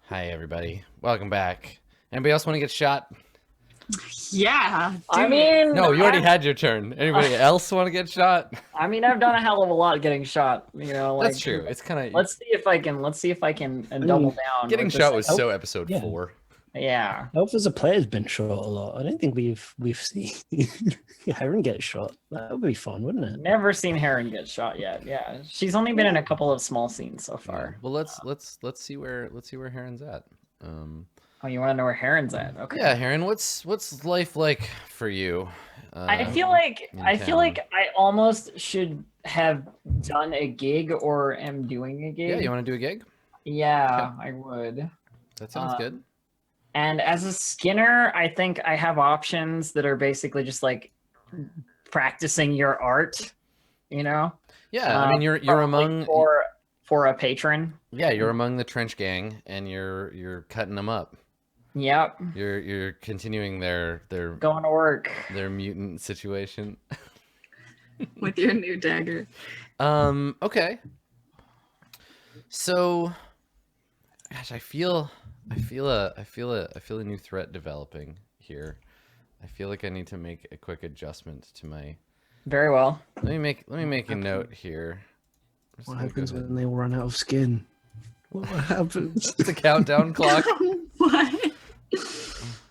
Hi, everybody. Welcome back. Anybody else want to get shot? Yeah. I mean, No, you already had your turn. Anybody else want to get shot? I mean, I've done a hell of a lot getting shot. You know, like That's true. It's kind of Let's see if I can double down. getting with shot this. was so episode Yeah. 4. Yeah. Elf as a player's been shot a lot. I don't think we've seen Heron get shot. That would be fun, wouldn't it? Never seen Heron get shot yet. Yeah, she's only been in a couple of small scenes so far. Well, let's see where Heron's at. Oh, you want to know where Heron's at? Okay. Yeah, Heron, what's life like for you? I feel like I almost should have done a gig or am doing a gig. Yeah, you want to do a gig? Yeah, I would. That sounds good. And as a Skinner, I think I have options that are basically just like practicing your art, you know? Yeah, I mean you're among for a patron. Yeah, you're among the trench gang and you're cutting them up. Yep. You're continuing their Going to work. their mutant situation. With your new dagger. Okay. So, gosh, I feel a new threat developing here. I feel like I need to make a quick adjustment to my. Very well. Let me make a note here. What happens when they run out of skin? What happens? It's a countdown clock. What?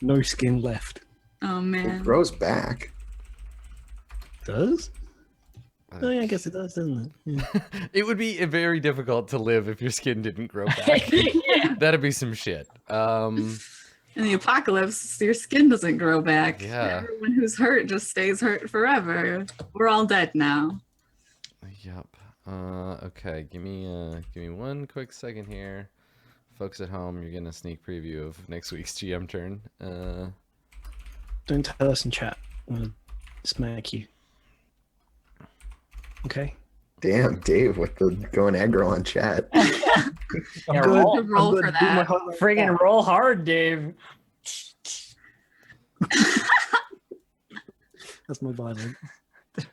No skin left. Oh man. It grows back. Does? Oh yeah, I guess it does, doesn't it? Yeah. It would be very difficult to live if your skin didn't grow back. Yeah. That'd be some shit. In the apocalypse, your skin doesn't grow back. Yeah. Everyone who's hurt just stays hurt forever. We're all dead now. Yep. Okay. Give me one quick second here. Folks at home, you're getting a sneak preview of next week's GM turn. Don't tell us in chat. I'm gonna smack you. Okay. Damn, Dave, with the going aggro on chat. Yeah, good. roll I'm for good. Do my that. heart rate Friggin' down. roll hard, Dave. That's my violin. Okay.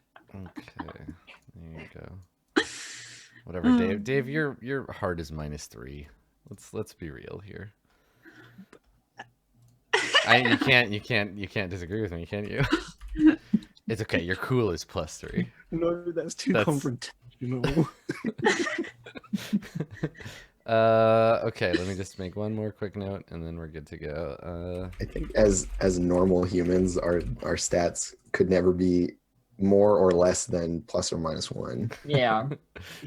There you go. Whatever, Dave. Dave, your heart is -3. Let's be real here. You can't disagree with me, can you? It's okay. Your cool is +3. No, that's too That's- confrontational. Okay, let me just make one more quick note and then we're good to go. I think as normal humans, our stats could never be more or less than ±1. Yeah.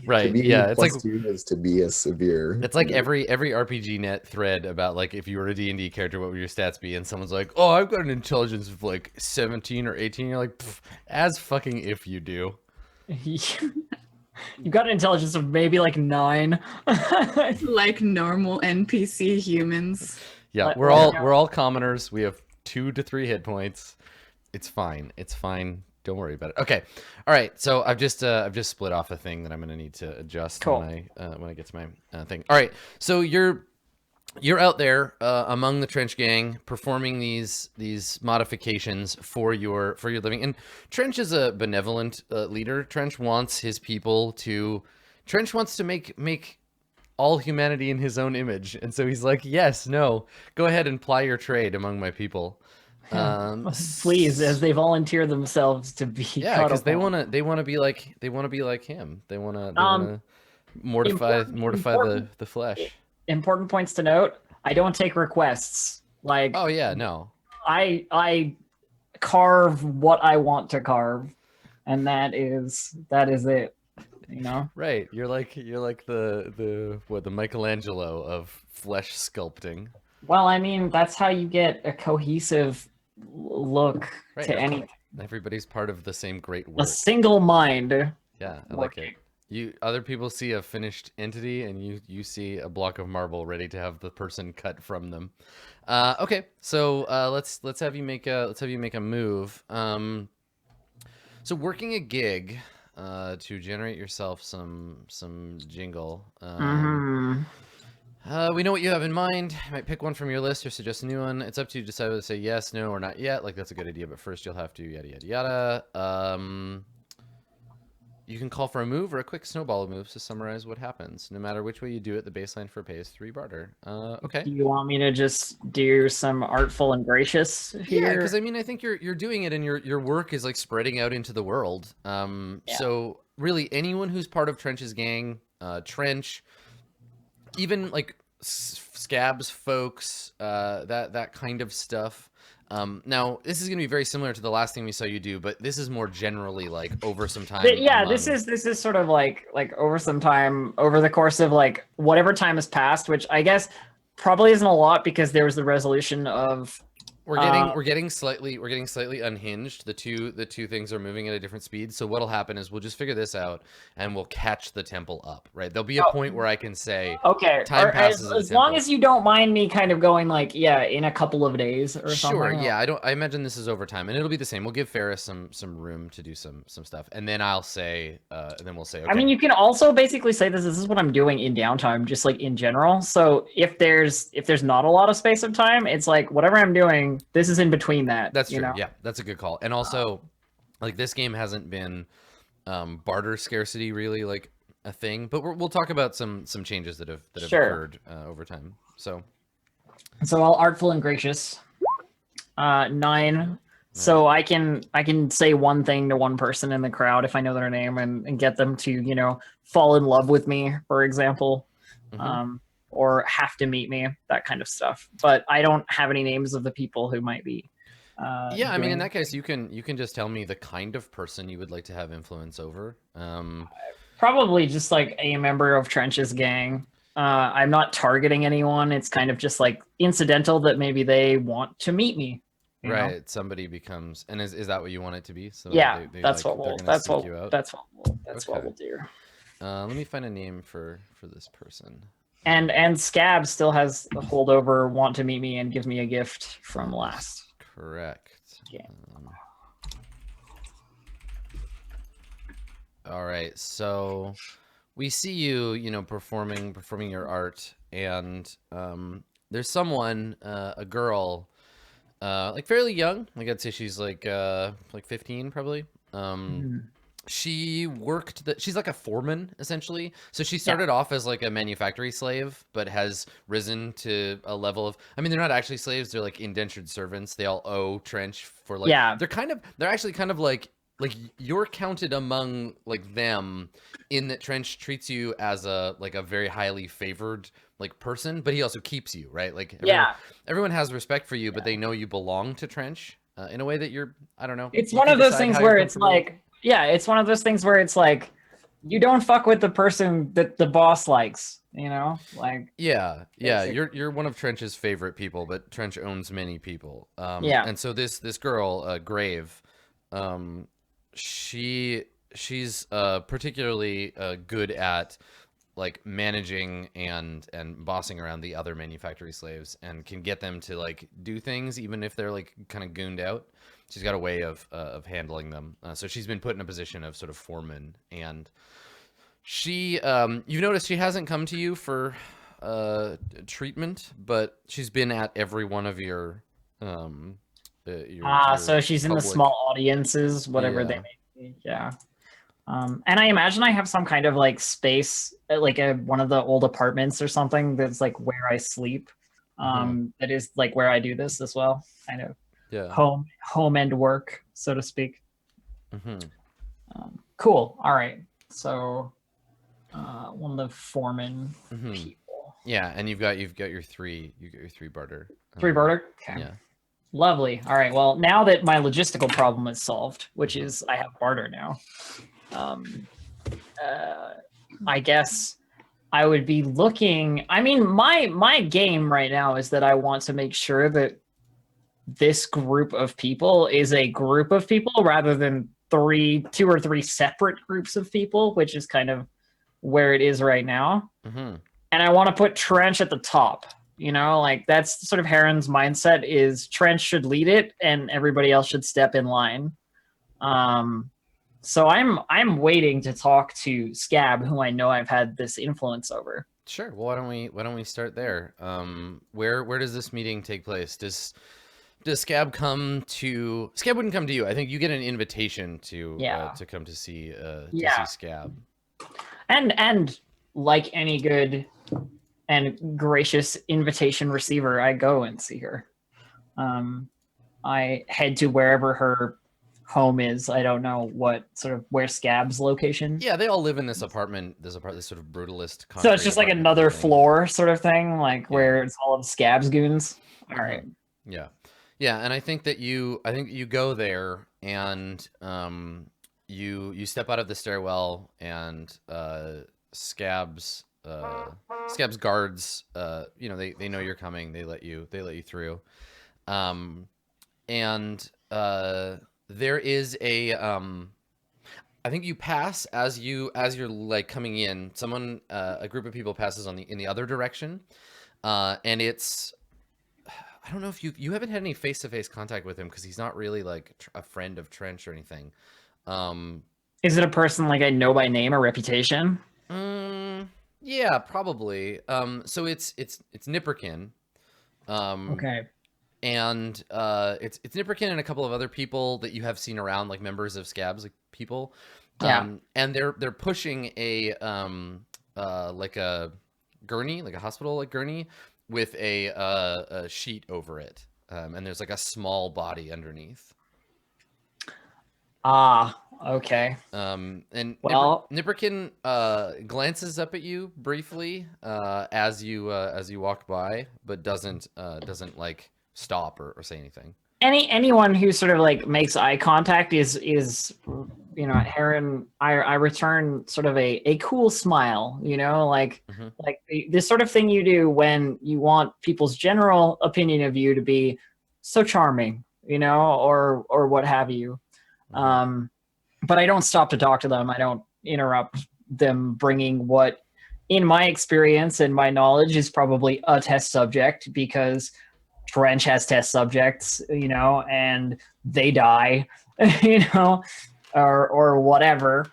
Right. To be Yeah, it's like +2 is to be a severe. it's like every RPG net thread about like if you were a D&D character, what would your stats be? And someone's like, "Oh, I've got an intelligence of like 17 or 18." You're like, as fucking if you do. You got an intelligence of maybe like 9. Like normal NPC humans. Yeah, But- we're well, all commoners. We have 2 to 3 hit points. It's fine. It's fine. Don't worry about it. Okay. All right. So I've just split off a thing that I'm gonna need to adjust Cool. when I get to my thing. All right. So you're out there among the trench gang performing these modifications for your living. And Trench is a benevolent leader. Trench wants to make all humanity in his own image, and so he's like, yes, no, go ahead and ply your trade among my people. Please, as they volunteer themselves to be. Yeah, because they upon. want to be like him. They want to mortify important- the flesh. Important points to note. I don't take requests. Like Oh yeah, no. I carve what I want to carve, and that is it. You know. Right. You're like the Michelangelo of flesh sculpting. Well, I mean, that's how you get a cohesive look Right. to any Everybody's part of the same great a work. single mind. Yeah, I like it. Other people see a finished entity, and you see a block of marble ready to have the person cut from them. Okay, so let's have you make a move. So working a gig to generate yourself some jingle. We know what you have in mind. You might pick one from your list or suggest a new one. It's up to you to decide whether to say yes, no, or not yet. Like, that's a good idea, but first you'll have to yada, yada, yada. you can call for a move or a quick snowball of moves to summarize what happens. No matter which way you do it, the baseline for pay is 3 barter. Okay. Do you want me to just do some artful and gracious Yeah, here? because I mean, I think you're doing it, and your work is like spreading out into the world. Yeah. So really, anyone who's part of Trench's gang, Trench, even like Scabs folks, that kind of stuff. Now this is going to be very similar to the last thing we saw you do, but this is more generally like over some time. Yeah, this is sort of like over some time, over the course of like whatever time has passed, which I guess probably isn't a lot because there was the resolution of we're getting slightly unhinged. The two things are moving at a different speed. So what'll happen is we'll just figure this out and we'll catch the temple up, right? There'll be a point where I can say, okay, time passes as long as you don't mind me kind of going like, yeah, in a couple of days or something. Sure, yeah. I imagine this is over time, and it'll be the same. We'll give Ferris some room to do some stuff, and then I'll say, and then we'll say, okay. I mean, you can also basically say this is what I'm doing in downtime, just like in general. So if there's not a lot of space of time, it's like whatever I'm doing, this is in between that. That's true. You know? Yeah, that's a good call. And also, like this game hasn't been barter scarcity really like a thing, but we'll talk about some changes that have Sure. occurred over time. So I'll artful and gracious. 9. So I can say one thing to one person in the crowd if I know their name and get them to, fall in love with me, for example. Mhm. Or have to meet me, that kind of stuff. But I don't have any names of the people who might be. yeah, I mean, in doing- that case, you can just tell me the kind of person you would like to have influence over. Probably just like a member of Trench's gang. I'm not targeting anyone. It's kind of just like incidental that maybe they want to meet me. you know? Right, somebody becomes, and is that what you want it to be? So Yeah, they, that's like, what they're we'll. gonna That's seek what. you out? That's what. That's what Okay. we'll do. Let me find a name for this person. And Scab still has the holdover want to meet me and gives me a gift from last. Correct. Yeah. All right, so we see you, performing your art, and there's someone, a girl, like fairly young. Like I'd say she's like 15 probably. She worked she's like a foreman essentially. So she started off as like a manufactory slave, but has risen to a level of, I mean, they're not actually slaves, they're like indentured servants. They all owe Trench for like, Yeah. they're actually kind of like you're counted among like them in that Trench treats you as a very highly favored like person, but he also keeps you, right? Like everyone has respect for you, but they know you belong to Trench in a way that you're, I don't know. It's you one can of those decide things how you're where it's comfortable. like, it's one of those things where it's like, you don't fuck with the person that the boss likes, like. Yeah, Basically. you're one of Trench's favorite people, but Trench owns many people. Yeah. And so this girl, Grave, she's particularly good at like managing and bossing around the other manufactory slaves, and can get them to like do things even if they're like kind of gooned out. She's got a way of handling them. So she's been put in a position of sort of foreman, and she you've noticed she hasn't come to you for treatment, but she's been at every one of your So she's in the public- small audiences, whatever they Yeah. may be. Yeah. And I imagine I have some kind of like space, like one of the old apartments or something that's like where I sleep. That is like where I do this as well, kind of Yeah. home and work, so to speak. hmm Cool. All right. So one of the foreman people. Yeah, and you've got your three barter. 3 barter. Okay. Yeah. Lovely. All right. Well, now that my logistical problem is solved, which is I have barter now, I guess I would be looking. I mean, my game right now is that I want to make sure that this group of people is a group of people rather than 2 or 3 separate groups of people, which is kind of where it is right now. hmm And I want to put Trench at the top. Like that's sort of Heron's mindset is Trench should lead it and everybody else should step in line. So I'm waiting to talk to Scab, who I know I've had this influence over. Sure. Well, why don't we start there? Where does this meeting take place? Does does Scab come to? Scab wouldn't come to you. I think you get an invitation to Yeah. to come to see Yeah. Scab. And like any good and gracious invitation receiver, I go and see her. I head to wherever her home is. I don't know where Scab's location. Yeah, they all live in this apartment. This sort of brutalist. So it's just like concrete another apartment building. floor sort of thing, like Yeah. where it's all of Scab's goons. All right. Yeah, yeah, and I think you go there and you step out of the stairwell and Scab's guards they know you're coming. They let you through. And there is a I think you pass as you're like coming in. Someone a group of people passes in the other direction, and it's I don't know if you haven't had any face-to-face contact with him because he's not really like a friend of Trench or anything. Is it a person like I know by name or reputation? Yeah, probably. So it's Nipperkin. Okay. And it's Nipperkin and a couple of other people that you have seen around, like members of Scabs, like people. Yeah. And they're pushing a like a gurney, like a hospital like gurney, with a sheet over it. And there's like a small body underneath. Ah, okay. And Well- Nipperkin glances up at you briefly as you walk by, but doesn't like stop or say anything. Anyone who sort of like makes eye contact is Heron. I return sort of a cool smile, like this sort of thing you do when you want people's general opinion of you to be so charming, or what have you. But I don't stop to talk to them. I don't interrupt them bringing what, in my experience and my knowledge, is probably a test subject, because Trench has test subjects, and they die, or whatever.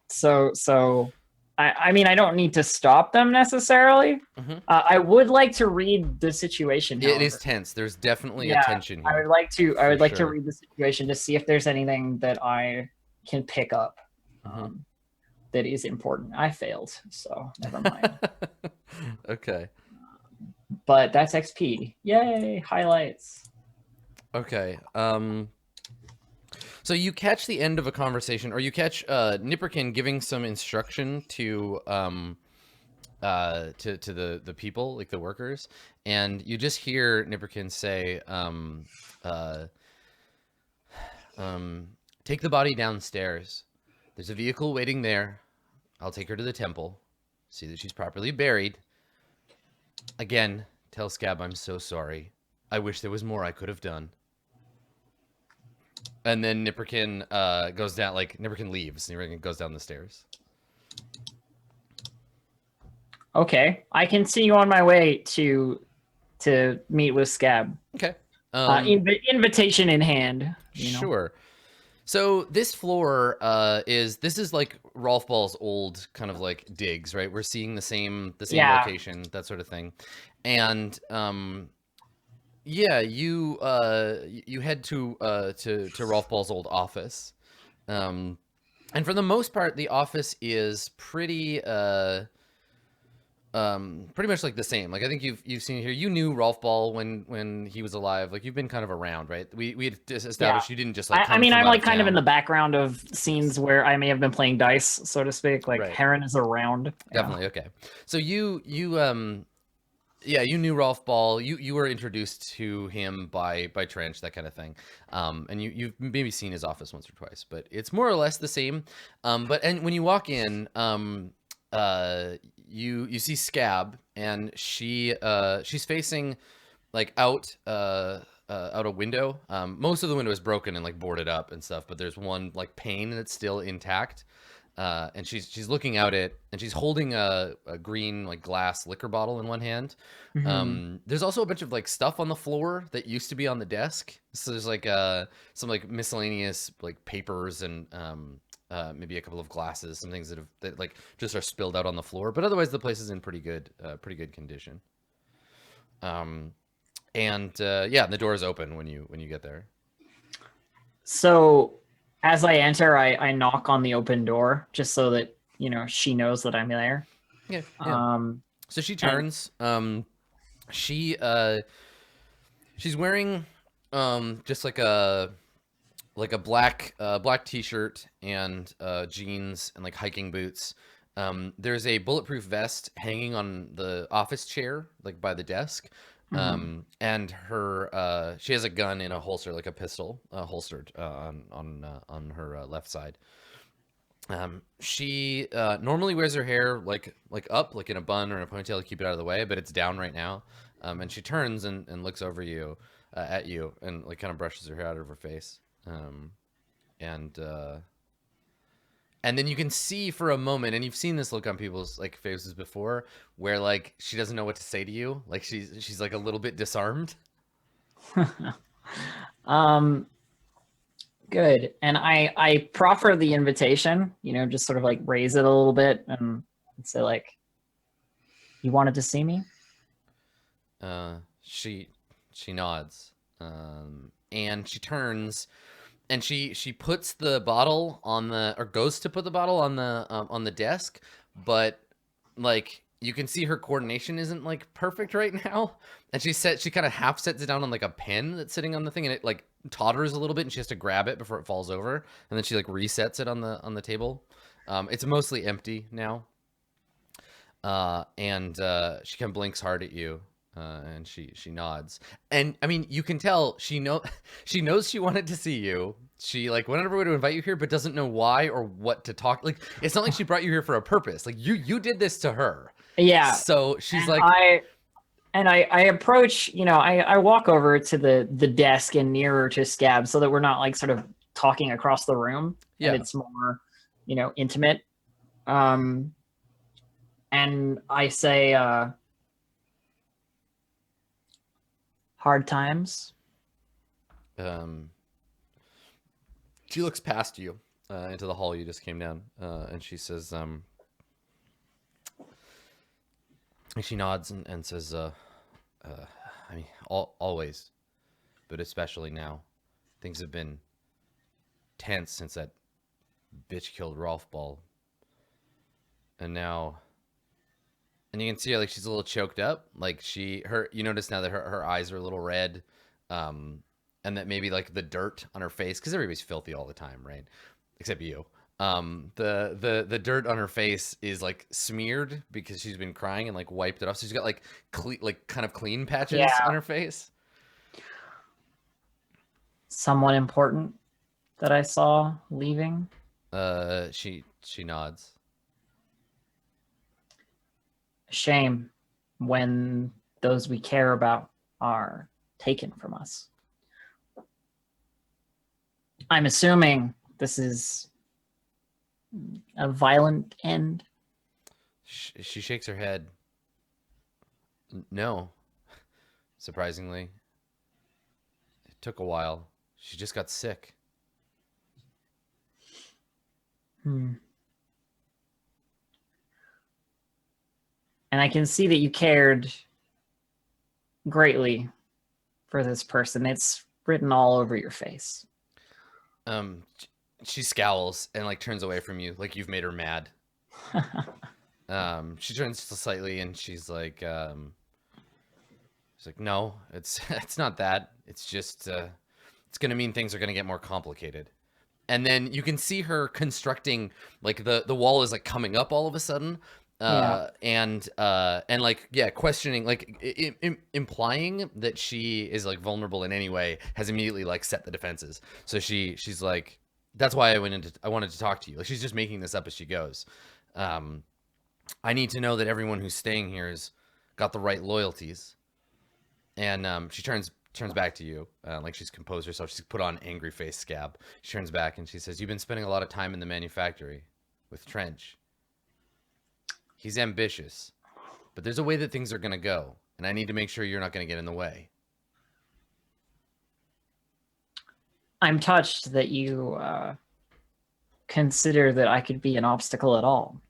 So I mean, I don't need to stop them necessarily. I would like to read the situation. It is tense. There's definitely a tension here. I would like to sure. read the situation to see if there's anything that I can pick up that is important. I failed, so never mind. Okay. But that's XP. Yay, highlights. Okay. So you catch the end of a conversation, or you catch Nipperkin giving some instruction to the people, like the workers, and you just hear Nipperkin say, take the body downstairs. There's a vehicle waiting there. I'll take her to the temple, see that she's properly buried. Again, tell Scab I'm so sorry. I wish there was more I could have done. And then Nipperkin goes down, like Nipperkin leaves. Nipperkin goes down the stairs. Okay, I can see you on my way to meet with Scab. Okay. Invitation in hand. Sure. So this floor this is like Rolf Ball's old kind of like digs, right? We're seeing the same location, that sort of thing. And yeah, you head to Rolf Ball's old office. And for the most part, the office is pretty much like the same. Like I think you've seen it here. You knew Rolf Ball when he was alive. Like you've been kind of around, right? We had established you didn't just like. I mean, I'm like kind of in town. the background of scenes where I may have been playing dice, so to speak. Like Right. Heron is around. Definitely. Okay. So you knew Rolf Ball. You were introduced to him by Trench, that kind of thing. And you've maybe seen his office once or twice, but it's more or less the same. But when you walk in, you see Scab, and she's facing like out a window. Most of the window is broken and like boarded up and stuff, but there's one like pane that's still intact. And she's looking out it, and she's holding a green like glass liquor bottle in one hand. There's also a bunch of like stuff on the floor that used to be on the desk. So there's like some like miscellaneous like papers and maybe a couple of glasses, some things that like just are spilled out on the floor. But otherwise, the place is in pretty good condition. And yeah, the door is open when you get there. So as I enter, I knock on the open door just so that, you know, she knows that I'm there. Yeah. Yeah. So she turns. She she's wearing just like a black t-shirt and jeans and like hiking boots. There's a bulletproof vest hanging on the office chair, like by the desk. And her she has a gun in a holster, like a pistol, holstered on her left side. She normally wears her hair like up, like in a bun or in a ponytail to keep it out of the way, but it's down right now. And she turns and looks over you, at you, and like kind of brushes her hair out of her face. And then you can see for a moment, and you've seen this look on people's like faces before, where like she doesn't know what to say to you, like she's like a little bit disarmed. Good. And I proffer the invitation, you know, just sort of like raise it a little bit and say like, you wanted to see me? She nods, and she turns, and she puts the bottle on the, or goes to put the bottle on the desk, but like you can see her coordination isn't like perfect right now, and she kind of half sets it down on like a pen that's sitting on the thing, and it like totters a little bit, and she has to grab it before it falls over, and then she like resets it on the table. It's mostly empty now, and she kind of blinks hard at you. And she nods, and I mean you can tell she knows she wanted to see you. She like went out of her way to invite you here, but doesn't know why or what to talk. Like it's not like she brought you here for a purpose. Like you did this to her. Yeah. So she's and like, I approach, you know, I walk over to the desk and nearer to Scab so that we're not like sort of talking across the room. Yeah. And it's more, you know, intimate. And I say, hard times. She looks past you into the hall you just came down, and she says, she nods and says, I mean, always, but especially now, things have been tense since that bitch killed Rolf Ball, and now. And you can see her, like, she's a little choked up. Like, you notice now that her eyes are a little red. And that maybe, like, the dirt on her face, because everybody's filthy all the time, right? Except you. The dirt on her face is, like, smeared because she's been crying and, like, wiped it off. So she's got, like, kind of clean patches on her face. Someone important that I saw leaving? She nods. Shame when those we care about are taken from us. I'm assuming this is a violent end. She shakes her head. No. Surprisingly. It took a while. She just got sick. And I can see that you cared greatly for this person. It's written all over your face. She scowls and like turns away from you, like you've made her mad. She turns slightly and she's like, no, it's not that. It's just, it's gonna mean things are gonna get more complicated. And then you can see her constructing, like the wall is like coming up all of a sudden. And like, yeah, questioning, like implying that she is like vulnerable in any way, has immediately like set the defenses. So she's like, that's why I wanted to talk to you. Like she's just making this up as she goes. I need to know that everyone who's staying here has got the right loyalties. And she turns back to you, like she's composed herself. She's put on angry face Scab. She turns back and she says, "You've been spending a lot of time in the manufactory with Trench. He's ambitious, but there's a way that things are going to go, and I need to make sure you're not going to get in the way." I'm touched that you consider that I could be an obstacle at all.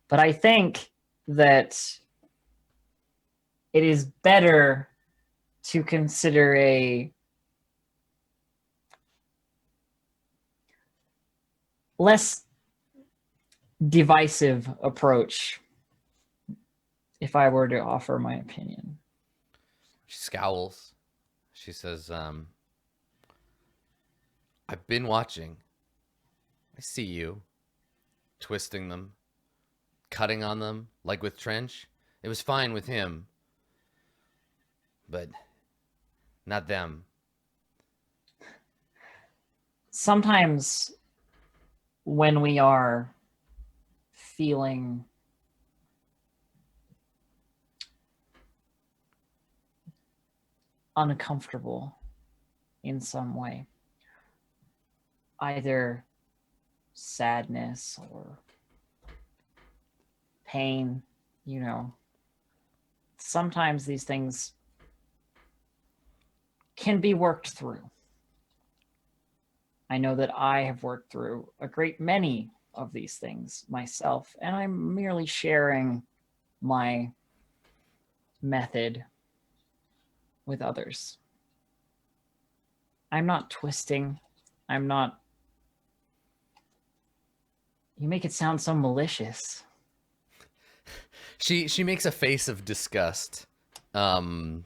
But I think that it is better to consider a less divisive approach if I were to offer my opinion. She scowls. She says, I've been watching. I see you twisting them, cutting on them, like with Trench. It was fine with him, but not them. Sometimes when we are feeling uncomfortable in some way, either sadness or pain, you know, sometimes these things can be worked through. I know that I have worked through a great many of these things myself, and I'm merely sharing my method with others. I'm not twisting. I'm not. You make it sound so malicious. She makes a face of disgust, and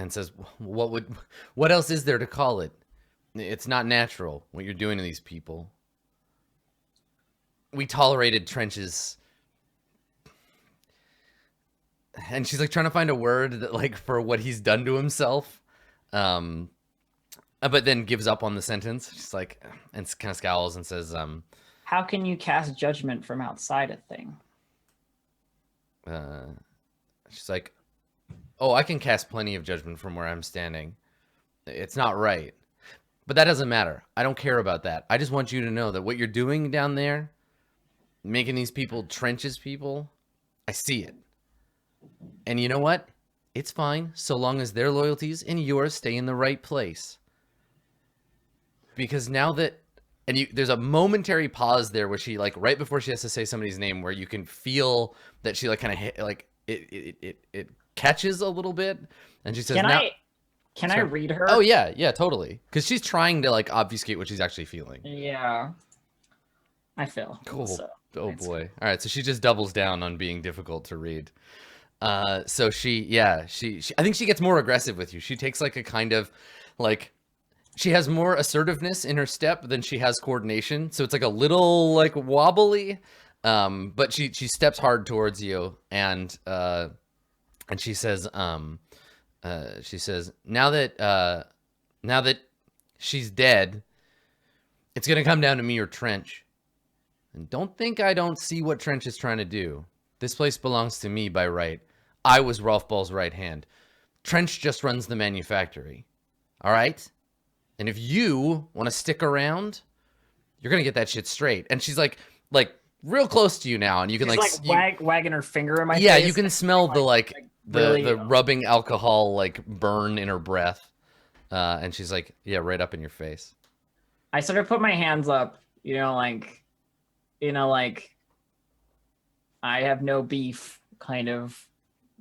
says, what else is there to call it? It's not natural what you're doing to these people. We tolerated Trench's, and she's like trying to find a word that like for what he's done to himself, but then gives up on the sentence. She's like, and kind of scowls and says, How can you cast judgment from outside a thing? she's like, oh, I can cast plenty of judgment from where I'm standing. It's not right. But that doesn't matter. I don't care about that. I just want you to know that what you're doing down there, making these people Trench's people, I see it. And you know what? It's fine so long as their loyalties and yours stay in the right place. Because now that, and there's a momentary pause there where she, like, right before she has to say somebody's name, where you can feel that she, like, kind of like it catches a little bit, and she says, Can I read her? Oh yeah, totally. Because she's trying to like obfuscate what she's actually feeling. Yeah. I feel. Cool. So Oh boy. All right, so she just doubles down on being difficult to read. So she I think she gets more aggressive with you. She takes like a kind of like, she has more assertiveness in her step than she has coordination. So it's like a little like wobbly, but she steps hard towards you, and she says, now that she's dead, it's gonna come down to me or Trench. And don't think I don't see what Trench is trying to do. This place belongs to me by right. I was Rolf Ball's right hand. Trench just runs the manufactory. All right? And if you want to stick around, you're gonna get that shit straight. And she's like real close to you now, and you can she's wagging her finger in my face. Yeah, you can smell the really, the rubbing alcohol like burn in her breath. And she's like, yeah, right up in your face. I sort of put my hands up, like I have no beef kind of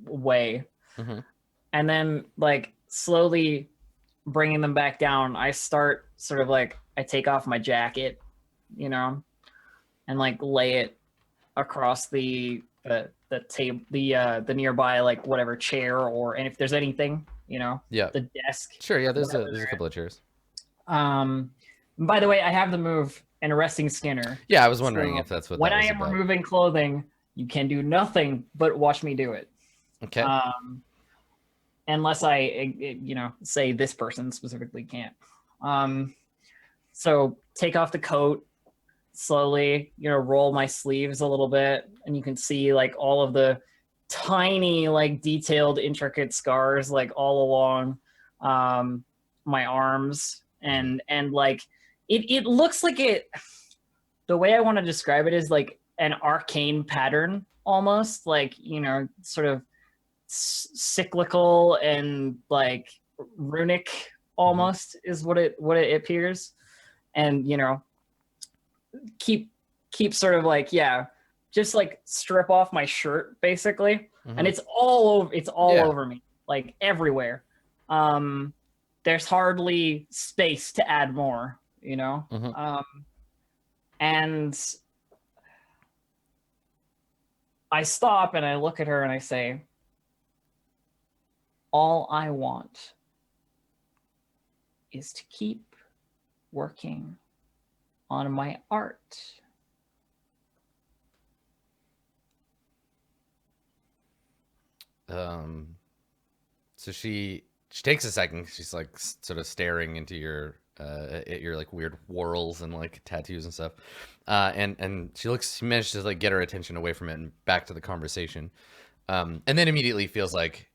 way. Mm-hmm. And then like slowly bringing them back down, I start sort of like, I take off my jacket, and like lay it across the table, the nearby like whatever chair, and if there's anything, Yeah. the desk. Sure, yeah, there's a couple of chairs. By the way, I have the move and arresting Skinner. Yeah, I was wondering So if that's what when that was I am about. removing clothing, you can do nothing but watch me do it. Okay. Unless I, say this person specifically can't. So take off the coat, slowly, roll my sleeves a little bit, and you can see like all of the tiny, like detailed, intricate scars, like all along my arms, and like it looks like it. The way I want to describe it is like an arcane pattern, almost like sort of cyclical and like runic almost is what it appears, and keep sort of like just like strip off my shirt basically, and it's all over me. like everywhere. There's hardly space to add more, you know? Mhm. And I stop and I look at her and I say, all I want is to keep working on my art. So she takes a second. She's like sort of staring into your at your like weird whorls and like tattoos and stuff. And she manages to like get her attention away from it and back to the conversation. And then immediately feels like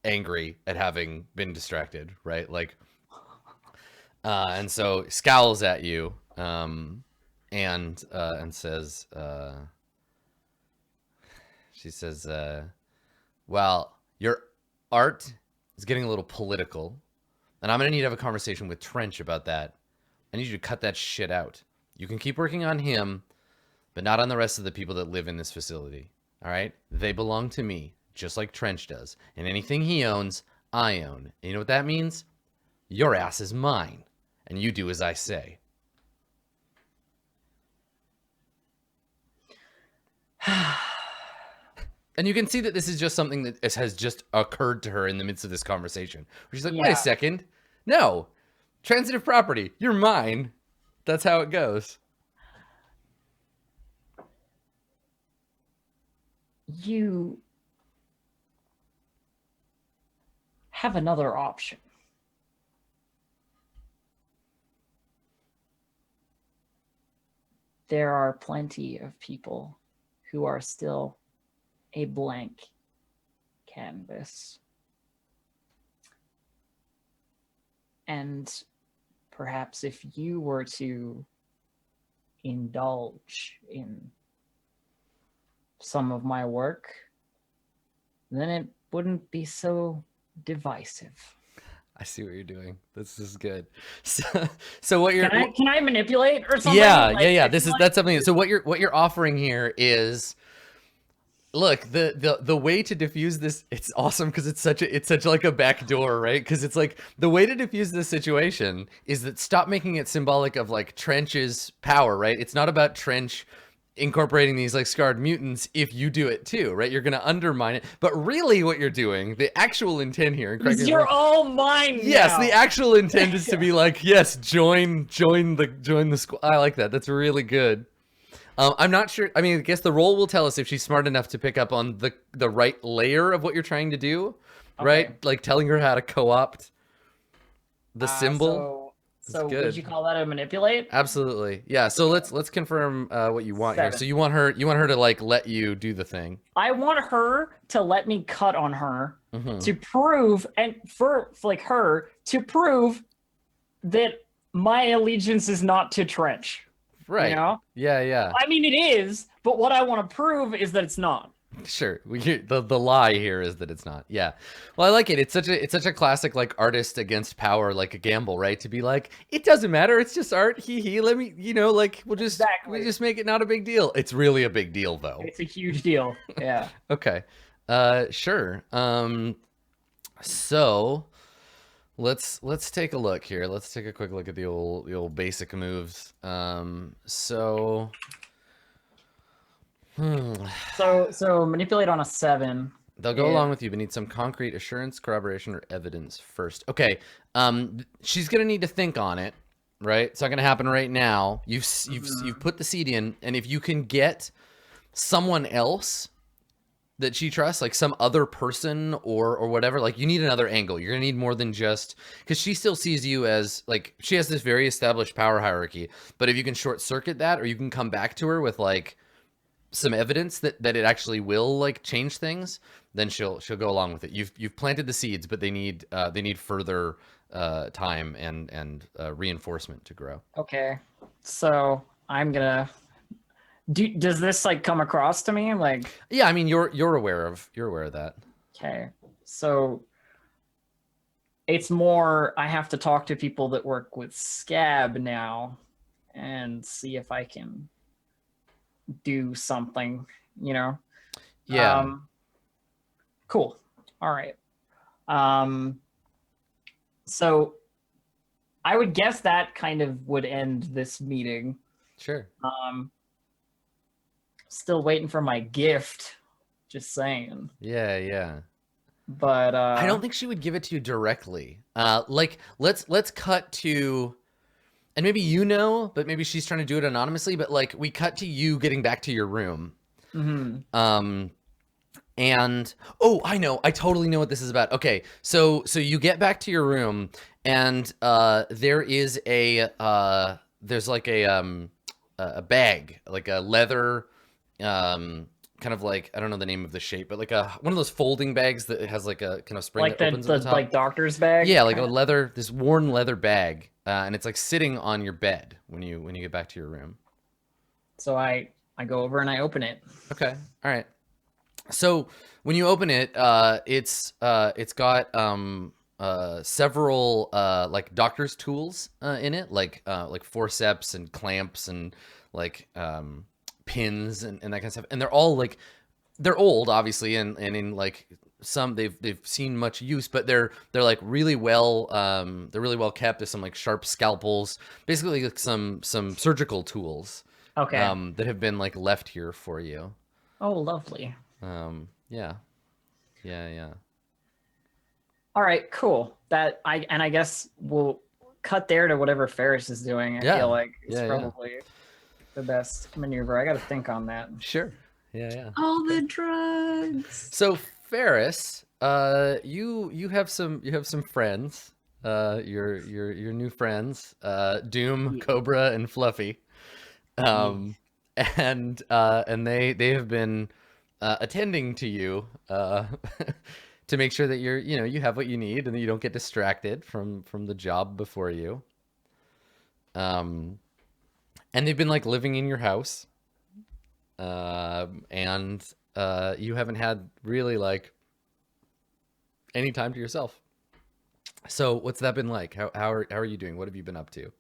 angry at having been distracted, right? Like and so scowls at you and says she says well, your art is getting a little political, and I'm going to need to have a conversation with Trench about that. I need you to cut that shit out. You can keep working on him, but not on the rest of the people that live in this facility. All right? They belong to me, just like Trench does. And anything he owns, I own. And you know what that means? Your ass is mine, and you do as I say. And you can see that this is just something that has just occurred to her in the midst of this conversation. She's like, wait a second. No. Transitive property. You're mine. That's how it goes. You have another option. There are plenty of people who are still a blank canvas. And perhaps if you were to indulge in some of my work, then it wouldn't be so divisive. I see what you're doing. This is good. So what you're can I manipulate or something? Yeah, like, yeah. That's something. So what you're offering here is, look, the way to diffuse this, it's awesome because it's such like a back door, right? Because it's like the way to diffuse this situation is that stop making it symbolic of like Trench's power, right? It's not about Trench incorporating these like scarred mutants if you do it too, right? You're gonna undermine it. But really what you're doing, the actual intent here, you're all mine. Yes, now. the actual intent is to be like, yes, join the squad. I like that. That's really good. I'm not sure. I mean, I guess the role will tell us if she's smart enough to pick up on the right layer of what you're trying to do, right? Like telling her how to co-opt the symbol. So would you call that a manipulate? Absolutely. Yeah. So let's confirm what you want 7. here. So you want her to like let you do the thing. I want her to let me cut on her to prove, and for like her to prove that my allegiance is not to Trench. Right. You know? Yeah. I mean, it is, but what I want to prove is that it's not. Sure. The lie here is that it's not. Yeah. Well, I like it. It's such a classic like artist against power, like a gamble, right? To be like, it doesn't matter. It's just art. Hee. Let me, like we'll just make it not a big deal. It's really a big deal though. It's a huge deal. Yeah. Okay. Sure. So let's take a look here. Let's take a quick look at the old basic moves. So manipulate on a 7. They'll go along with you, but need some concrete assurance, corroboration, or evidence first. Okay. She's gonna need to think on it, right? It's not gonna happen right now. You've put the seed in, and if you can get someone else that she trusts, like some other person or whatever, like you need another angle. You're gonna need more than just, because she still sees you as like, she has this very established power hierarchy, but if you can short circuit that, or you can come back to her with like some evidence that it actually will like change things, then she'll go along with it. You've planted the seeds, but they need further time and reinforcement to grow. Okay. So I'm gonna does this like come across to me like? Yeah, I mean you're aware of that. Okay. So it's more I have to talk to people that work with Scab now and see if I can do something, you know? Yeah. Cool. All right. So I would guess that kind of would end this meeting. Sure. Still waiting for my gift. Just saying. Yeah, yeah. But I don't think she would give it to you directly. Like let's cut to, and maybe you know, but maybe she's trying to do it anonymously. But like we cut to you getting back to your room. Mhm. And oh, I know, I totally know what this is about. Okay, so you get back to your room, and there is there's like a bag, like a leather, kind of like, I don't know the name of the shape, but like one of those folding bags that has like a kind of spring Like that opens the at the top. like doctor's bag. Yeah, like a kinda? leather, this worn leather bag, and it's like sitting on your bed when you get back to your room. So I go over and I open it. Okay, all right. So when you open it, it's got several like doctor's tools in it, like forceps and clamps and like pins and that kind of stuff. And they're all like, they're old, obviously, and in like some they've seen much use, but they're like really well they're really well kept. There's some like sharp scalpels, basically like some surgical tools Okay. that have been like left here for you. Oh, lovely. Yeah. Yeah. All right, cool. I guess we'll cut there to whatever Ferris is doing. I Yeah. feel like it's Yeah. probably the best maneuver. I got to think on that. Sure. Yeah. All the drugs. So Ferris, you have some friends, your new friends, Doom, Yeah. Cobra, and Fluffy, and they have been attending to you to make sure that you have what you need and that you don't get distracted from the job before you. And they've been like living in your house. And you haven't had really like any time to yourself. So what's that been like? How are you doing? What have you been up to?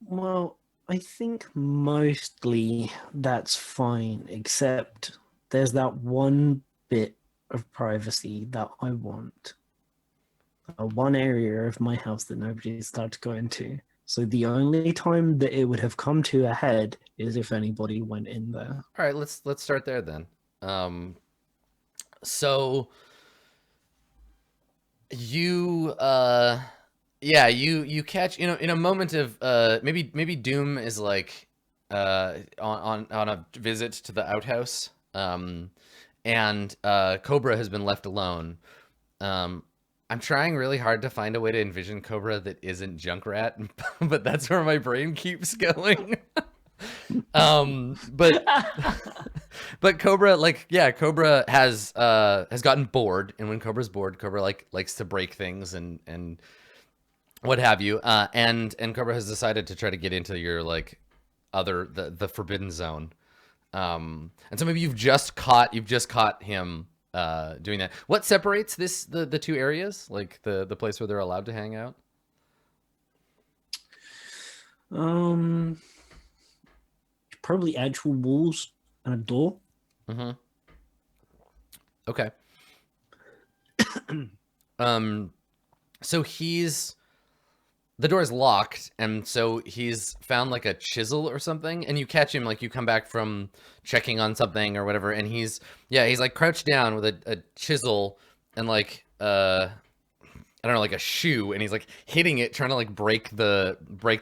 Well, I think mostly that's fine, except there's that one bit of privacy that I want. One area of my house that nobody's allowed to go into. So the only time that it would have come to a head is if anybody went in there. All right, let's start there then. So you you catch in a moment of maybe Doom is like on a visit to the outhouse, and Cobra has been left alone. I'm trying really hard to find a way to envision Cobra that isn't Junkrat, but that's where my brain keeps going. But Cobra, Cobra has gotten bored, and when Cobra's bored, Cobra likes to break things and what have you. And Cobra has decided to try to get into your like the forbidden zone. And so maybe you've just caught him doing that. What separates the two areas, like the place where they're allowed to hang out? Probably actual walls and a door. Mm-hmm. Okay. So the door's locked, and so he's found like a chisel or something, and you catch him, like you come back from checking on something or whatever, and he's like crouched down with a chisel and like I don't know, like a shoe, and he's like hitting it, trying to like break the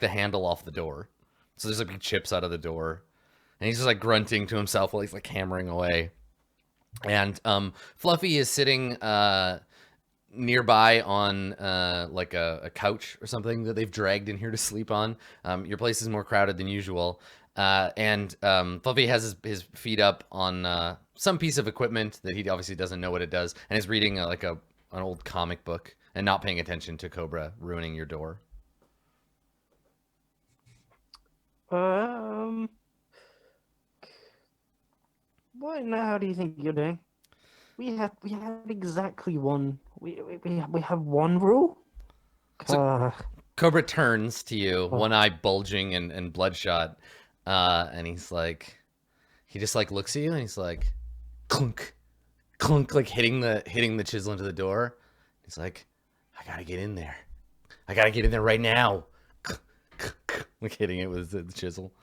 handle off the door. So there's like big chips out of the door, and he's just like grunting to himself while he's like hammering away. And Fluffy is sitting nearby on like a couch or something that they've dragged in here to sleep on. Your place is more crowded than usual, and Fluffy has his feet up on some piece of equipment that he obviously doesn't know what it does, and is reading an old comic book and not paying attention to Cobra ruining your door. What now? How do you think you're doing? We had exactly one. We have one rule. So- Cobra turns to you, one eye bulging and bloodshot, And he's like, he just like looks at you and he's like, clunk, clunk, like hitting the chisel into the door. He's like, I gotta get in there. I gotta get in there right now. Like hitting it with the chisel.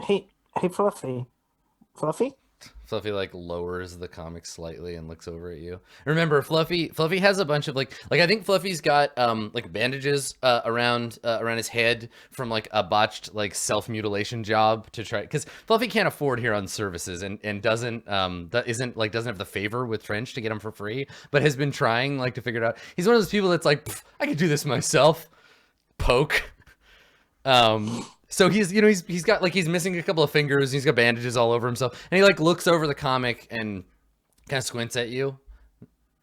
Hey, Fluffy. Fluffy like lowers the comic slightly and looks over at you. Remember, Fluffy has a bunch of like I think Fluffy's got like bandages around his head from like a botched like self-mutilation job to try, because Fluffy can't afford Huron services and doesn't doesn't have the favor with Trench to get him for free, but has been trying like to figure it out. He's one of those people that's like, I could do this myself. Poke. So he's got like, he's missing a couple of fingers, and he's got bandages all over himself, and he like looks over the comic and kind of squints at you.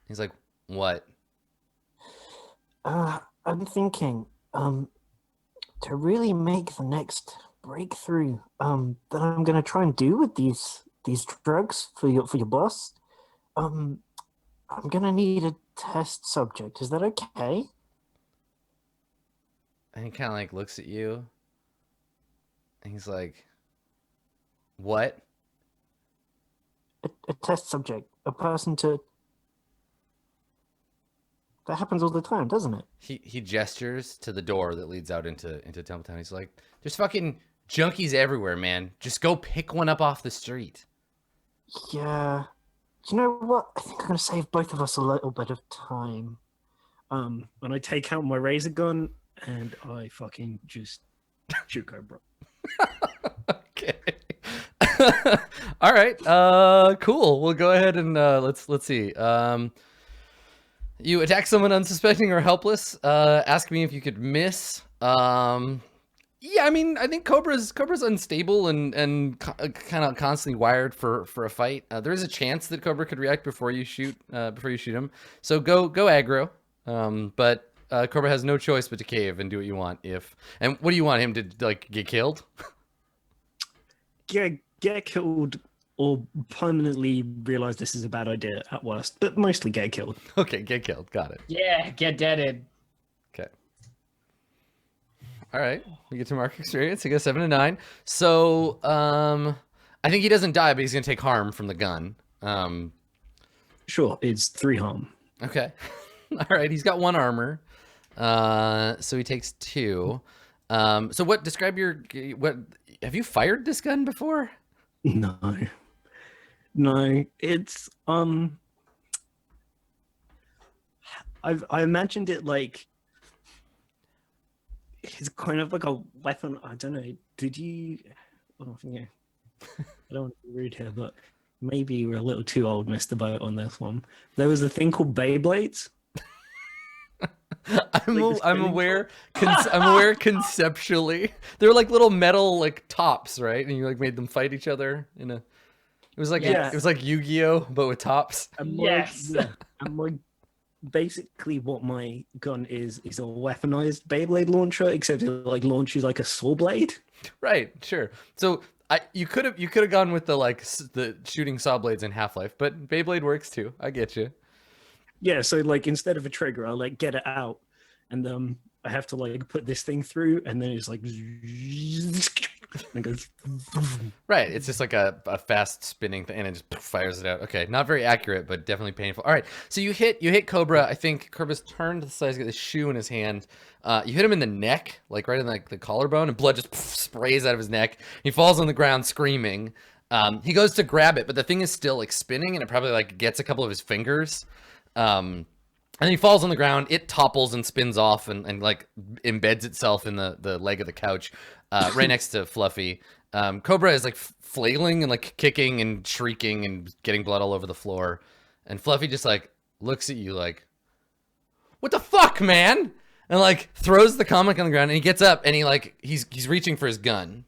He's like, what? I'm thinking, to really make the next breakthrough, that I'm gonna try and do with these drugs for your boss, I'm gonna need a test subject. Is that okay? And he kind of like looks at you. And he's like, what? A test subject, a person to... That happens all the time, doesn't it? He gestures to the door that leads out into Templetown. He's like, there's fucking junkies everywhere, man. Just go pick one up off the street. Yeah. Do you know what? I think I'm going to save both of us a little bit of time. And I take out my razor gun and I fucking just shoot Cobra. Okay. All right. Cool. We'll go ahead and let's see. You attack someone unsuspecting or helpless. Ask me if you could miss. Yeah, I mean, I think Cobra's unstable and kind of constantly wired for a fight. There is a chance that Cobra could react before you shoot him. So go aggro. But Cobra has no choice but to cave and do what you want. And what do you want him to like get killed? Get killed or permanently realize this is a bad idea at worst, but mostly get killed. Okay, get killed. Got it. Yeah, get deaded. Okay. All right. We get to mark experience. He goes 7 to 9. So I think he doesn't die, but he's gonna take harm from the gun. Sure, it's 3 harm. Okay. All right. He's got 1 armor. So he takes 2. So what? Describe what? Have you fired this gun before? No, it's I imagined it like it's kind of like a weapon. I don't know. Did you? Oh, yeah. I don't want to be rude here, but maybe you were a little too old, Mr. Boat, on this one. There was a thing called Beyblades. I'm aware conceptually. They're like little metal like tops, right? And you like made them fight each other in a. It was like Yes. it was like Yu-Gi-Oh, but with tops. And Yes. and basically what my gun is a weaponized Beyblade launcher, except it like launches like a saw blade. Right, sure. So you could have gone with the shooting saw blades in Half-Life, but Beyblade works too. I get you. Yeah, so like instead of a trigger, I'll like get it out, and I have to like put this thing through, and then it's like, and it goes. Right, it's just like a fast spinning thing, and it just fires it out. Okay, not very accurate, but definitely painful. All right, so you hit Cobra. I think Cobra's turned to the side. He's got this shoe in his hand. You hit him in the neck, like right in like the collarbone, and blood just sprays out of his neck. He falls on the ground screaming. He goes to grab it, but the thing is still like spinning, and it probably like gets a couple of his fingers. And then he falls on the ground. It topples and spins off and like embeds itself in the leg of the couch, right next to Fluffy. Cobra is like flailing and like kicking and shrieking and getting blood all over the floor. And Fluffy just like looks at you like, what the fuck, man? And like throws the comic on the ground, and he gets up and he's reaching for his gun.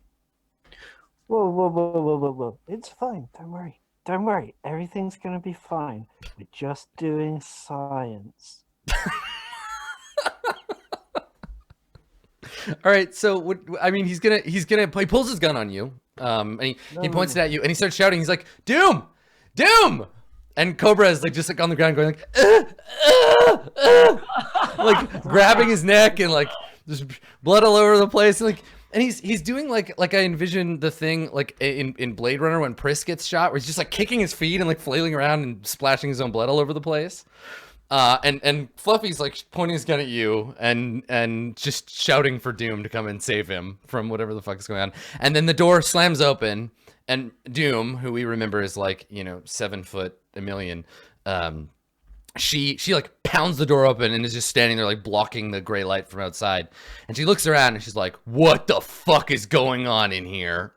Whoa. It's fine. Don't worry. Everything's gonna be fine. We're just doing science. All right, so I mean, he pulls his gun on you, and he points it at you, and he starts shouting. He's like, "Doom, Doom!" And Cobra is like just like on the ground, going like, like grabbing his neck and like just blood all over the place, and And he's doing like I envision the thing like in Blade Runner when Priss gets shot, where he's just like kicking his feet and like flailing around and splashing his own blood all over the place. And Fluffy's like pointing his gun at you and just shouting for Doom to come and save him from whatever the fuck is going on. And then the door slams open, and Doom, who we remember is like 7 foot a million, she like pounds the door open and is just standing there like blocking the gray light from outside. And she looks around and she's like, "What the fuck is going on in here?"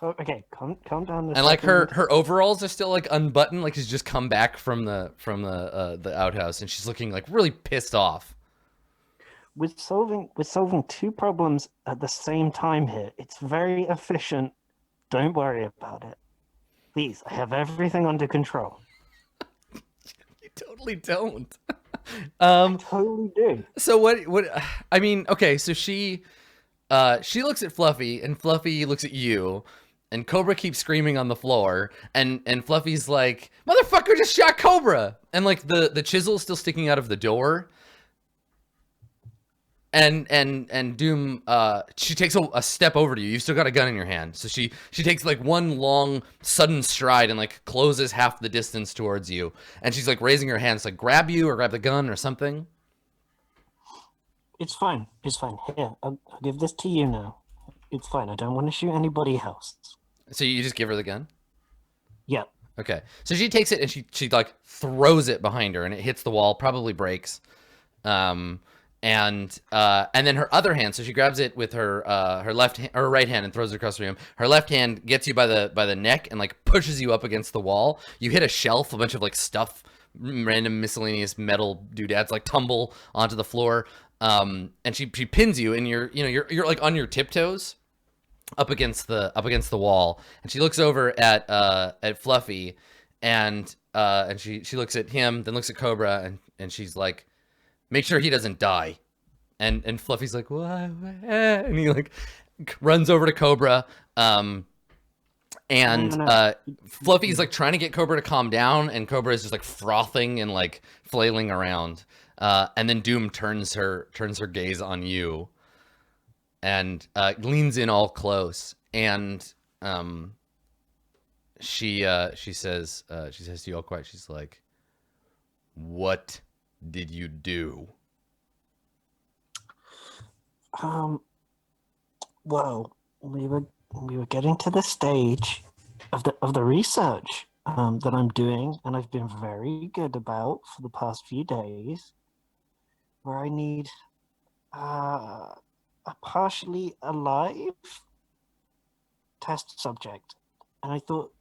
Okay, calm down. And like her overalls are still like unbuttoned, like she's just come back from the outhouse, and she's looking like really pissed off. We're solving two problems at the same time here. It's very efficient. Don't worry about it. Please, I have everything under control. You totally don't. I totally do. So what I mean, okay, so she looks at Fluffy, and Fluffy looks at you, and Cobra keeps screaming on the floor, and Fluffy's like, "Motherfucker just shot Cobra!" And like the chisel's still sticking out of the door. And Doom, she takes a step over to you. You've still got a gun in your hand. So she takes like one long sudden stride and like closes half the distance towards you. And she's like raising her hands to like grab you or grab the gun or something. It's fine. It's fine. Here, I'll give this to you now. It's fine. I don't want to shoot anybody else. So you just give her the gun? Yeah. Okay. So she takes it and she like throws it behind her, and it hits the wall, probably breaks. And then her other hand, so she grabs it with her left hand, or her right hand, and throws it across the room. Her left hand gets you by the neck and like pushes you up against the wall. You hit a shelf, a bunch of like stuff, random miscellaneous metal doodads like tumble onto the floor. And she pins you, and you're like on your tiptoes up against the wall. And she looks over at Fluffy, and she looks at him, then looks at Cobra, and she's like, "Make sure he doesn't die." And Fluffy's like, "What?" And he like runs over to Cobra. Fluffy's like trying to get Cobra to calm down, and Cobra is just like frothing and like flailing around. And then Doom turns her gaze on you, and leans in all close, and she says to you all quiet, she's like, "What did you do?" Well, we were getting to the stage of the research that I'm doing, and I've been very good about for the past few days, where I need a partially alive test subject. And I thought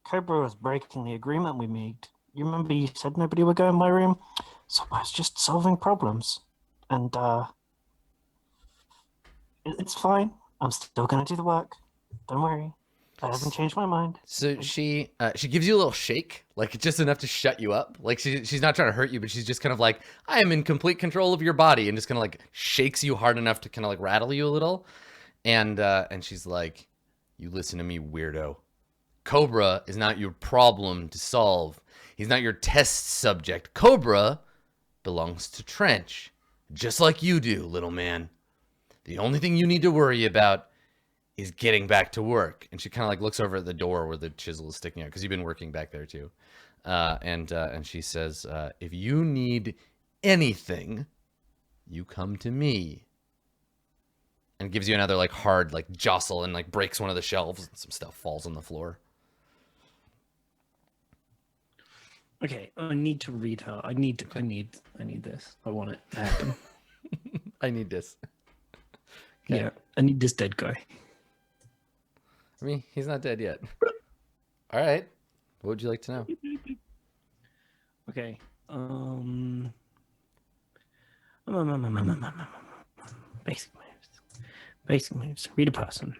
Cobra was breaking the agreement we made. You remember you said nobody would go in my room? So I was just solving problems. And it's fine. I'm still going to do the work. Don't worry. I haven't changed my mind. So she gives you a little shake, like just enough to shut you up. Like she's not trying to hurt you, but she's just kind of like, "I am in complete control of your body," and just kind of like shakes you hard enough to kind of like rattle you a little. And she's like, "You listen to me, weirdo. Cobra is not your problem to solve. He's not your test subject. Cobra belongs to Trench, just like you do, little man. The only thing you need to worry about is getting back to work." And she kind of like looks over at the door where the chisel is sticking out, because you've been working back there too. And she says, "If you need anything, you come to me." And gives you another like hard like jostle, and like breaks one of the shelves, and some stuff falls on the floor. Okay, I need to read her. I need this. I want it to happen. I need this. Okay. Yeah, I need this dead guy. I mean, he's not dead yet. All right. What would you like to know? Okay. Basic moves. Read a person.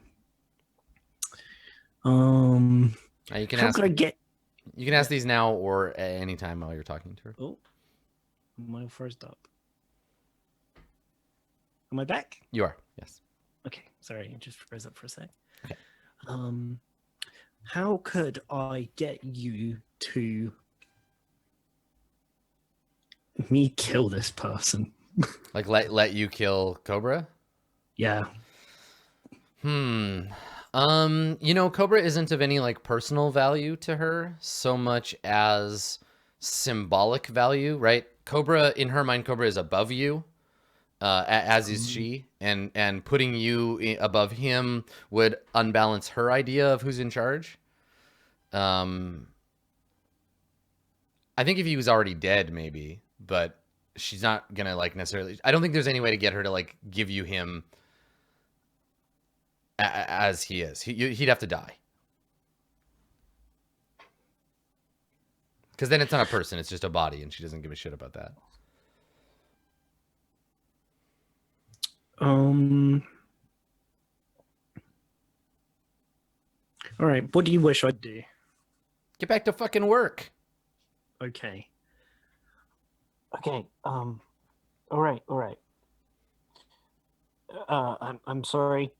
You can How ask. could I get? You can ask these now or at any time while you're talking to her. Oh, my first up. Am I back? You are. Yes. Okay, sorry, I just froze up for a sec. Okay. How could I get you to me kill this person? Like let you kill Cobra? Yeah. You know, Cobra isn't of any like personal value to her so much as symbolic value, right? Cobra, in her mind, Cobra is above you, as is she, and putting you above him would unbalance her idea of who's in charge. Um, I think if he was already dead, maybe, but she's not gonna like necessarily. I don't think there's any way to get her to like give you him as he is. He'd have to die. Because then it's not a person, it's just a body, and she doesn't give a shit about that. All right. What do you wish I'd do? Get back to fucking work. Okay. Okay. All right. All right. I'm sorry.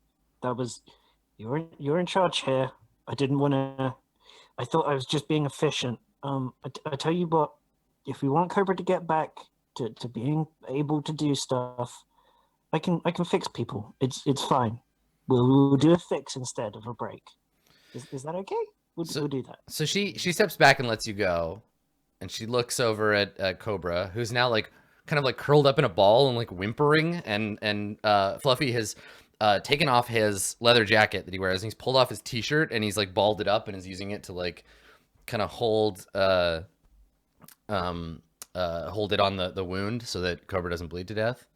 That was you're in charge here. I didn't want to. I thought I was just being efficient. I tell you what. If we want Cobra to get back to being able to do stuff, I can fix people. It's fine. We'll do a fix instead of a break. Is that okay? We'll do that. So she steps back and lets you go, and she looks over at Cobra, who's now like kind of like curled up in a ball and like whimpering, and Fluffy has taken off his leather jacket that he wears, and he's pulled off his t-shirt, and he's like balled it up and is using it to like kind of hold it on the wound so that Cobra doesn't bleed to death.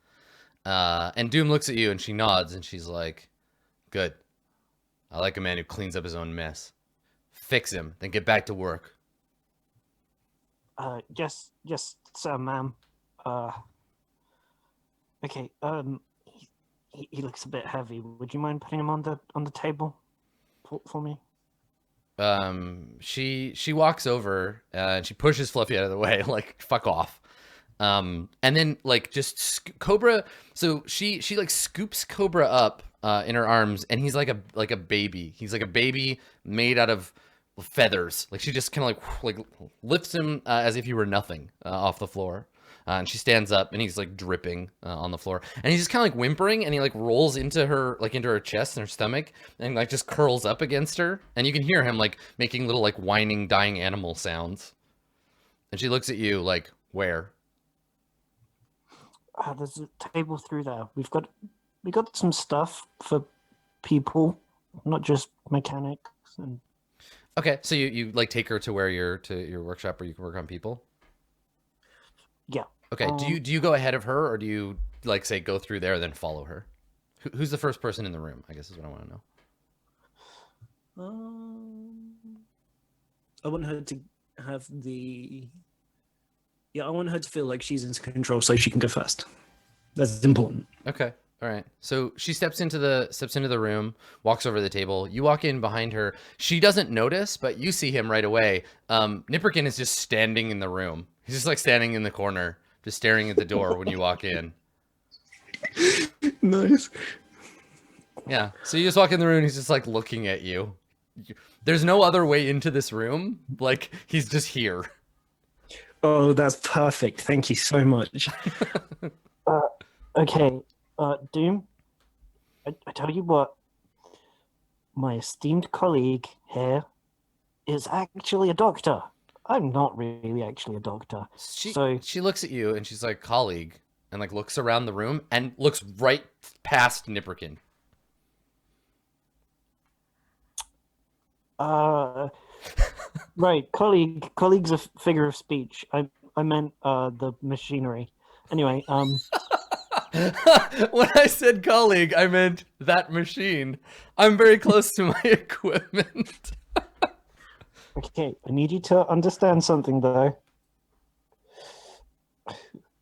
And Doom looks at you and she nods and she's like, "Good. I like a man who cleans up his own mess. Fix him, then get back to work." Yes, sir, ma'am. Okay. He looks a bit heavy. Would you mind putting him on the table for me? She walks over and she pushes Fluffy out of the way, like fuck off. And then like just Cobra. So she like scoops Cobra up in her arms, and he's like a baby. He's like a baby made out of feathers. Like she just kind of like lifts him as if he were nothing off the floor. And she stands up, and he's like dripping on the floor, and he's just kind of like whimpering, and he like rolls into her chest and her stomach, and like just curls up against her, and you can hear him like making little like whining, dying animal sounds. And she looks at you like, "Where?" There's a table through there. We got some stuff for people, not just mechanics. And Okay, so you like take her to your workshop where you can work on people. yeah. Okay, do you go ahead of her, or do you like say go through there then follow her? Who's the first person in the room? I guess is what I want to know. I want her to have the. Yeah, I want her to feel like she's in control, so she can go first. That's important. Okay. All right. So she steps into the room, walks over to the table. You walk in behind her. She doesn't notice, but you see him right away. Nipperkin is just standing in the room. He's just like standing in the corner, just staring at the door when you walk in. Nice. Yeah. So you just walk in the room, and he's just like looking at you. There's no other way into this room. Like he's just here. Oh, that's perfect. Thank you so much. Okay. Doom, I tell you what, my esteemed colleague here is actually a doctor. I'm not really actually a doctor. She looks at you and she's like, "Colleague," and like looks around the room and looks right past Nipperkin. Right, colleague's a figure of speech. I meant the machinery. Anyway, When I said colleague, I meant that machine. I'm very close to my equipment. Okay, I need you to understand something though.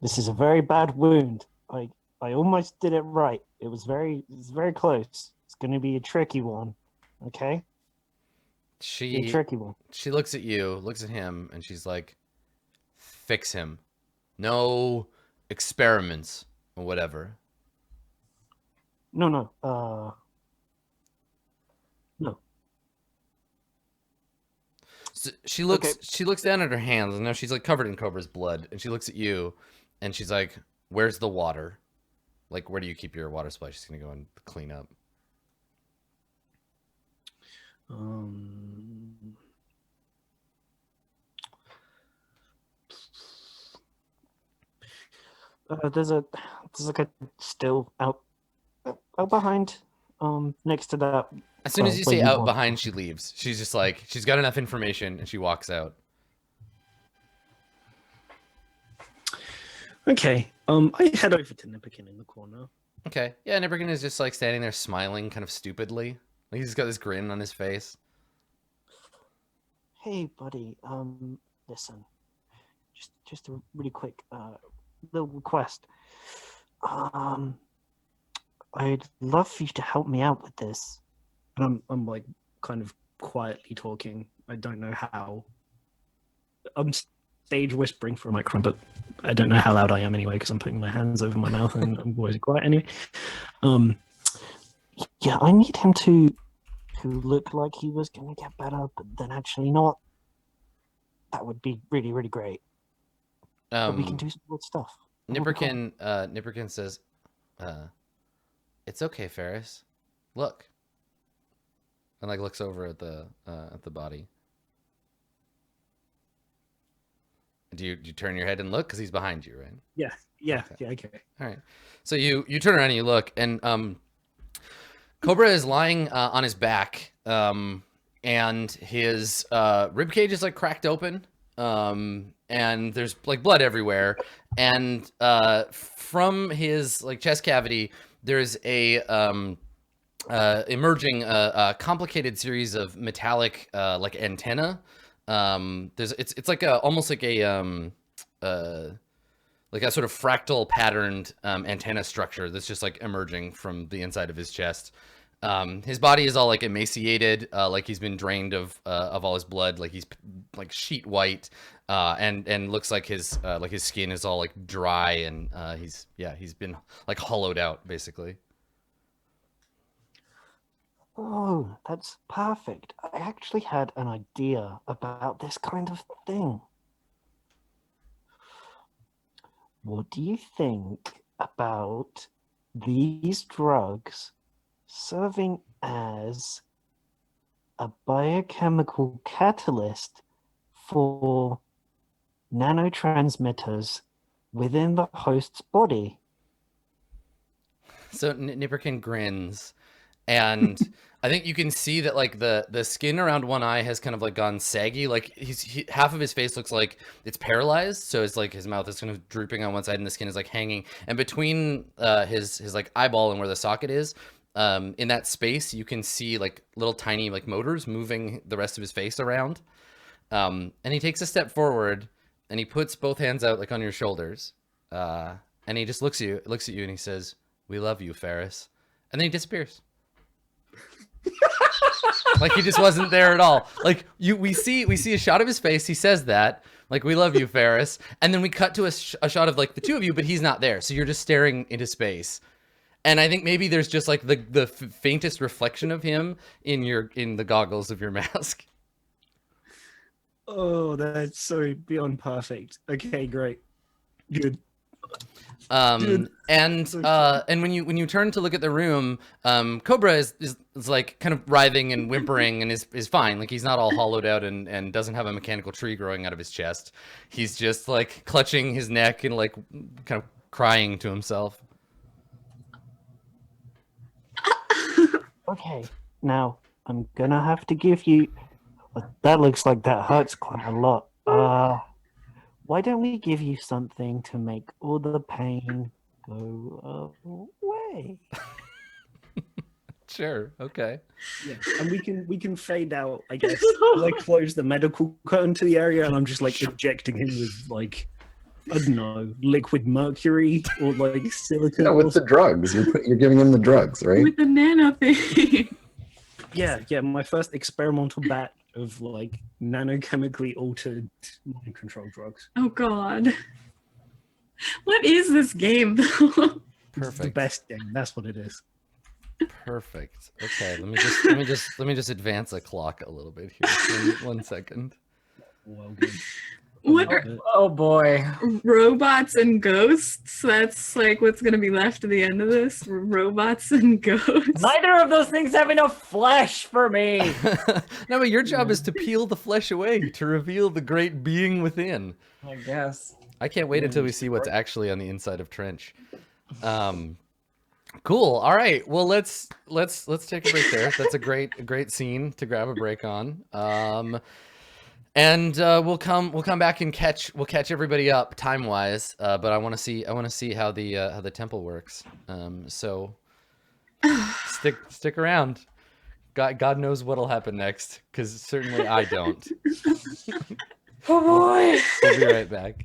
This is a very bad wound. I almost did it right. It was very close. It's going to be a tricky one. Okay? A tricky one. She looks at you, looks at him, and she's like, "Fix him. No experiments or whatever." No. No. So she looks. Okay. She looks down at her hands, and now she's like covered in Cobra's blood. And she looks at you, and she's like, "Where's the water?" Like, where do you keep your water supply? She's gonna go and clean up. There's like a still out behind, next to that. As soon as you where say out want- behind, she leaves. She's just like, she's got enough information and she walks out. Okay. I head over to Nipperkin in the corner. Okay. Yeah, Nipperkin is just like standing there smiling kind of stupidly. Like he's got this grin on his face. Hey, buddy. Listen. Just a really quick little request. I'd love for you to help me out with this. And I'm like kind of quietly talking. I don't know how. I'm stage whispering for a microphone, but I don't know how loud I am anyway because I'm putting my hands over my mouth and I'm always quiet anyway. Yeah, I need him to look like he was going to get better, but then actually not. That would be really, really great. But we can do some good stuff. Nipperkin says, it's okay, Ferris. Look. And like looks over at the body. Do you turn your head and look? Because he's behind you, right? Yeah, okay. All right. So you turn around and you look, and Cobra is lying on his back, and his rib cage is like cracked open, and there's like blood everywhere, and from his like chest cavity there's a emerging a complicated series of metallic like antenna. It's like almost like a sort of fractal patterned antenna structure that's just like emerging from the inside of his chest. His body is all like emaciated, like he's been drained of all his blood, like he's like sheet white, and looks like his skin is all like dry, and he's been like hollowed out basically. Oh, that's perfect. I actually had an idea about this kind of thing. What do you think about these drugs serving as a biochemical catalyst for nanotransmitters within the host's body? So Nipperkin grins, and I think you can see that like the skin around one eye has kind of like gone saggy. Like half of his face looks like it's paralyzed, so it's like his mouth is kind of drooping on one side, and the skin is like hanging. And between his like eyeball and where the socket is, in that space, you can see like little tiny like motors moving the rest of his face around. And he takes a step forward, and he puts both hands out like on your shoulders, and he just looks at you, and he says, "We love you, Ferris," and then he disappears. Like he just wasn't there at all. Like we see a shot of his face. He says that, like, "We love you, Ferris," and then we cut to a shot of like the two of you, but he's not there. So you're just staring into space. And I think maybe there's just like the faintest reflection of him in the goggles of your mask. Oh, that's so beyond perfect. Okay, great. Good. And when you turn to look at the room, Cobra is like kind of writhing and whimpering and is fine. Like he's not all hollowed out and doesn't have a mechanical tree growing out of his chest. He's just like clutching his neck and like kind of crying to himself. Okay, now I'm gonna have to give you. That looks like that hurts quite a lot. Why don't we give you something to make all the pain go away? Sure. Okay. Yeah, and we can fade out. I guess like close the medical curtain to the area, and I'm just like injecting him with like I don't know, liquid mercury or like silicone. No, with the drugs. You're giving him the drugs, right? With the nano thing. Yeah, my first experimental batch of like nanochemically altered mind control drugs. Oh God. What is this game though? It's the best game. That's what it is. Perfect. Okay, let me just advance the clock a little bit here. One second. Well, good. What little are bit. Oh boy. robots and ghosts? That's like what's gonna be left at the end of this. Robots and ghosts. Neither of those things have enough flesh for me. No, but your job is to peel the flesh away to reveal the great being within. I guess. I can't wait until we see what's actually on the inside of Trench. Cool. All right. Well, let's take a break there. That's a great scene to grab a break on. And we'll come back and catch everybody up time wise. But I want to see how the temple works. So stick around. God knows what'll happen next, because certainly I don't. Oh boy. We'll be right back.